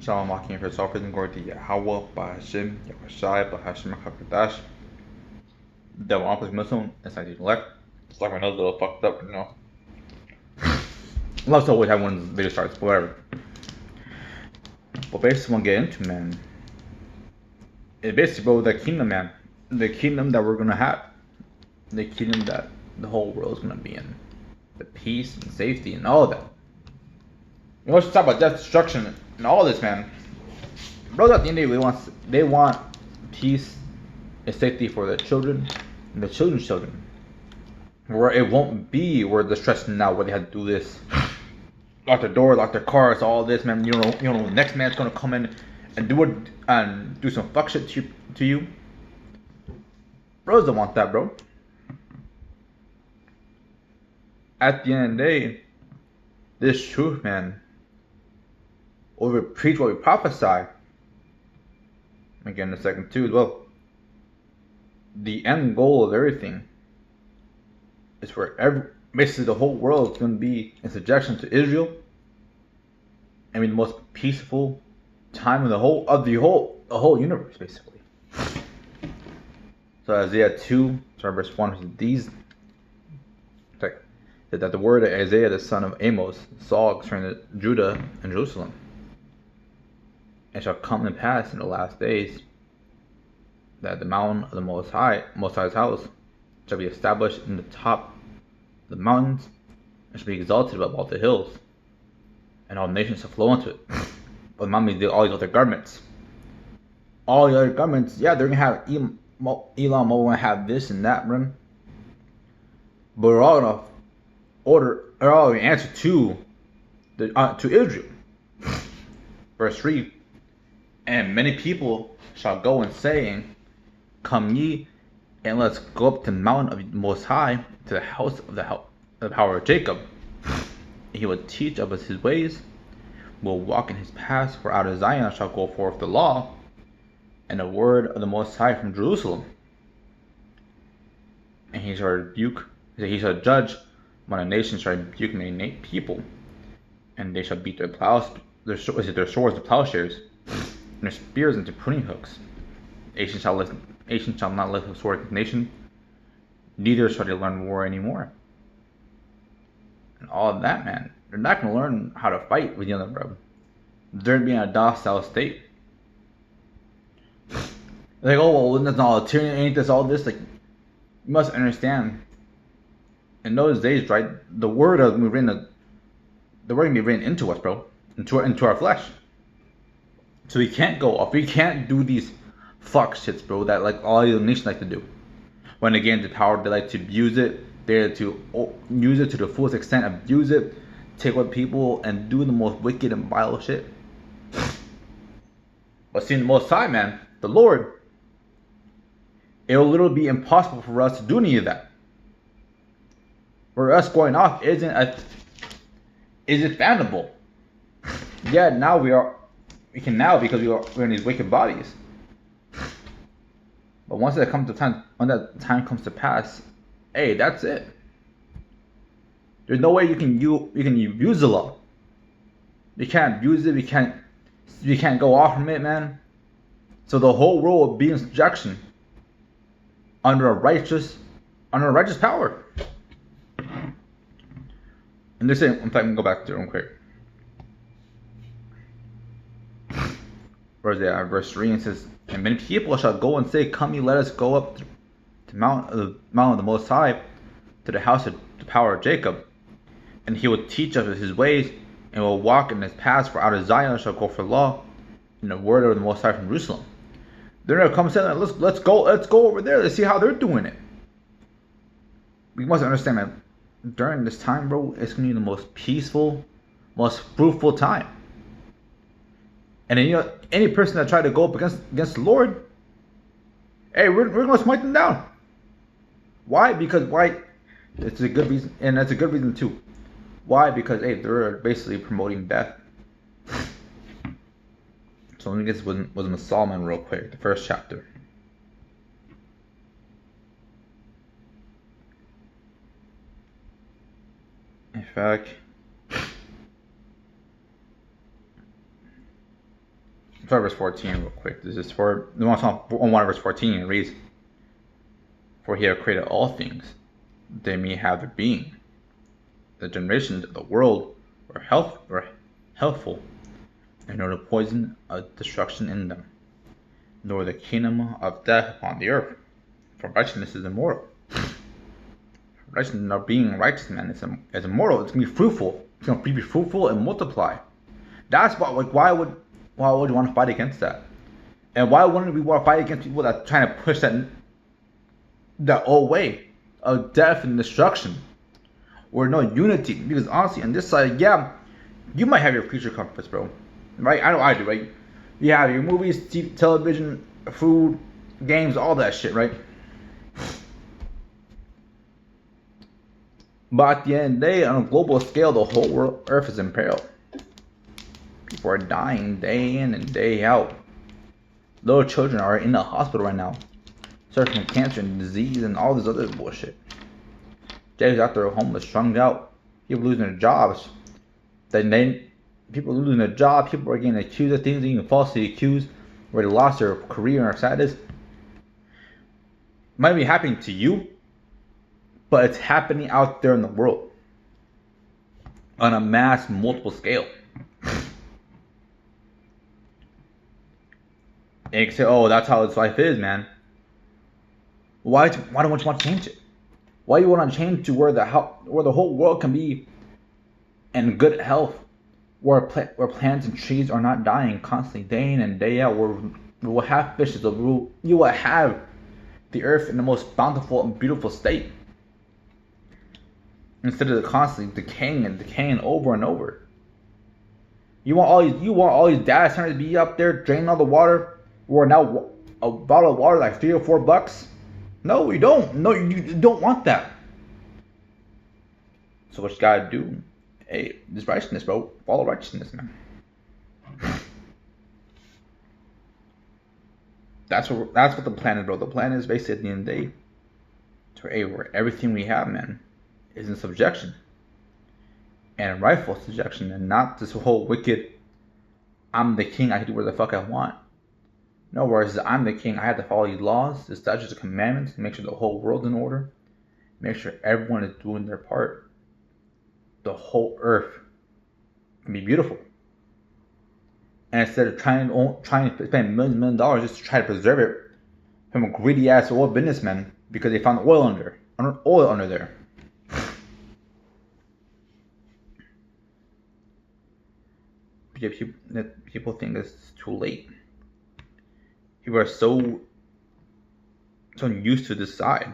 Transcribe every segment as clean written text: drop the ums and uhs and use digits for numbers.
Shalom Akim for self and glory to Yahweh, Bahashim, Yahushai, Bahashim HaKadosh. The one plus Muslim, it's like elect. It's like my nose a little fucked up, you know. I love to always have when the video starts, but whatever. But basically, what I get into, man, it's basically, bro, the kingdom, man. The kingdom that we're gonna have. The kingdom that the whole world's gonna be in. The peace and safety and all of that. You know, let's talk about death, destruction, and all this, man. Bro, at the end of the day, they want peace and safety for their children and the children's children. Where it won't be where they're stressing now, where they had to do this, lock their doors, lock their cars, all this, man. You know, the next man's gonna come in and do it and do some fuck shit to you. Bros don't want that, bro. At the end of the day, this truth, man. What we preach, what we prophesy. Again, in a second too, as well. The end goal of everything is for basically the whole world is going to be in subjection to Israel. I mean, the most peaceful time in the whole universe, basically. So Isaiah 2, verse 1, that the word of Isaiah the son of Amos saw concerning Judah and Jerusalem. It shall come to pass in the last days that the mountain of the Most High's house, shall be established in the top of the mountains, and shall be exalted above all the hills, and all nations shall flow into it. But the mountains do all these other governments. All the other governments, yeah, they're gonna have Elon Musk gonna have this and that, run. But we're all gonna answer to Israel. Verse 3. And many people shall go and saying, come ye, and let's go up to the mountain of the Most High, to the house of the power of Jacob. He will teach of us his ways, will walk in his paths, for out of Zion shall go forth the law, and the word of the Most High from Jerusalem. And he shall judge when a nation shall rebuke many people, and they shall beat their swords to plowshares, and their spears into pruning hooks. Nation shall not lift up sword against nation, neither shall they learn war anymore. And all of that, man, they're not going to learn how to fight with the other, bro. They're going to be in a docile state. Like, oh, well, that's not a tyranny, ain't this all this? Like, you must understand, in those days, right, the word of the word can be written into us, bro, into our flesh. So we can't go off. We can't do these fuck shits, bro, that like all the nations like to do. When they gain the power, they like to abuse it. They're to use it to the fullest extent, abuse it, take what people, and do the most wicked and vile shit. But seeing the Most High, man, the Lord, it'll literally be impossible for us to do any of that. For us going off isn't fathomable. Yeah, now we can now because we're in these wicked bodies. But when that time comes to pass, hey, that's it. There's no way you can use the law. We can't abuse it. We can't go off from it, man. So the whole world will be in subjection under a righteous power. And they're saying, in fact, I'm gonna go back to it real quick. Verse 3, and says, and many people shall go and say, come ye, let us go up to the mount of the Most High, to the house of the power of Jacob, and he will teach us his ways, and will walk in his paths, for out of Zion shall go for law, and the word of the Most High from Jerusalem. They're gonna come and say, let's go over there, let's see how they're doing it. We must understand that during this time, bro, it's gonna be the most peaceful, most fruitful time. And then, any person that tried to go up against the Lord, hey, we're going to smite them down. Why? Because it's a good reason, and that's a good reason too. Why? Because, hey, they're basically promoting death. So let me get this Wisdom of Solomon real quick, the first chapter. In fact, start verse 14 real quick. This is for Psalm 1 verse 14. It reads, "For he hath created all things, they may have their being. The generations of the world were healthful, and no poison of destruction in them, nor the kingdom of death upon the earth. For righteousness is immortal." Righteousness, being righteous, man, is immortal. It's gonna be fruitful. It's gonna be fruitful and multiply. That's why, like, why would you want to fight against that? And why wouldn't we want to fight against people that are trying to push that old way of death and destruction, or no unity? Because honestly, on this side, yeah, you might have your creature comforts, bro. Right? I know I do, right? You have your movies, TV, television, food, games, all that shit, right? But at the end of the day, on a global scale, the whole earth is in peril. People are dying day in and day out. Little children are in the hospital right now, suffering from cancer and disease and all this other bullshit. Jays out there homeless, strung out, people losing their jobs. People losing their job, people are getting accused of things, even falsely accused, where they lost their career or status. Might be happening to you, but it's happening out there in the world on a mass, multiple scale. And you can say, "Oh, that's how this life is, man." Why don't you want to change it? Why do you want to change to where the whole world can be in good health, where plants and trees are not dying constantly, day in and day out, where we will have fishes, you will have the earth in the most bountiful and beautiful state, instead of constantly decaying over and over. You want all these data centers to be up there draining all the water, where now a bottle of water like $3 or $4? No, you don't. No, you don't want that. So what you gotta do? Hey, this righteousness, bro. Follow righteousness, man. That's what the plan is, bro. The plan is basically at the end of the day, where everything we have, man, is in subjection, and rightful subjection, and not this whole wicked, "I'm the king, I can do whatever the fuck I want." No, whereas I'm the king, I have to follow these laws, the statutes, the commandments, make sure the whole world's in order, make sure everyone is doing their part. The whole earth can be beautiful. And instead of trying to spend millions of dollars just to try to preserve it from a greedy ass oil businessman because they found oil under there. People think it's too late. People are so used to this side.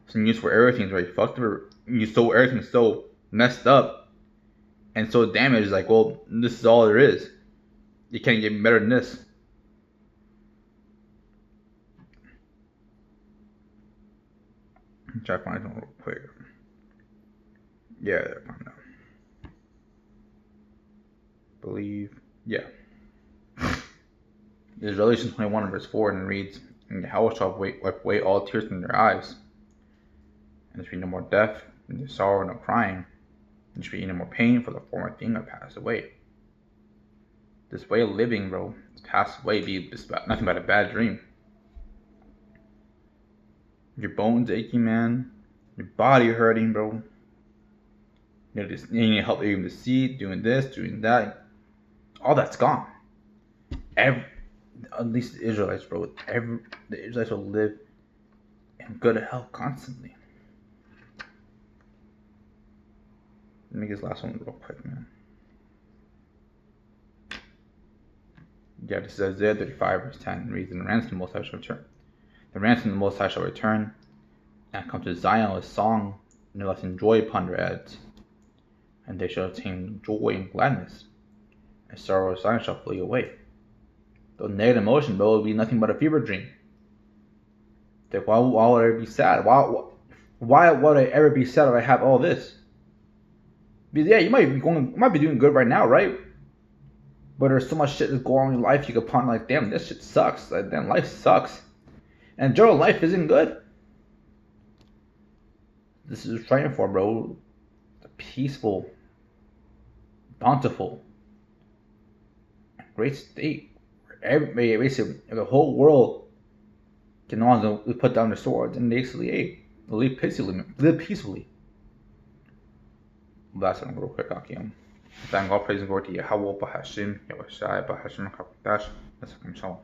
So used where everything's right fucked up. Everything's so messed up and so damaged. Like, well, this is all there is. You can't get better than this. Try to find something real quick. Yeah, there, find out. Believe, yeah. This is Revelation 21 verse 4, and it reads, "And Yahweh shall wipe away all tears from their eyes, and there shall be no more death, neither sorrow, nor crying, and there shall be no more pain, for the former thing are passed away." This way of living, bro, is passed away. Be nothing but a bad dream. Your bones aching, man. Your body hurting, bro. You need help even to see, doing this, doing that. All that's gone. At least the Israelites, bro. The Israelites will live in good health constantly. Let me get this last one real quick, man. Yeah, this is Isaiah 35 verse 10. It reads, "And the ransom of the Most High shall return. The ransom of the Most High shall return, and come to Zion with song, and let them joy upon their heads. And they shall obtain joy and gladness, and sorrow and silence shall flee away." The negative emotion, bro, will be nothing but a fever dream. Like, why would I be sad? Why would I ever be sad if I have all this? Because yeah, you might be doing good right now, right? But there's so much shit that's going on in life, you could ponder like, damn, this shit sucks. Like, damn, life sucks. And general life isn't good. This is fighting for, bro. The peaceful, bountiful, great state where everybody, basically, the whole world can also put down their swords and basically live peacefully. Live peacefully. That's what I'm real quick, Akim. Thank all praise and glory to Yahweh, Bahashim, Yahushai, Bahashim, Kapitash. That's what I'm showing.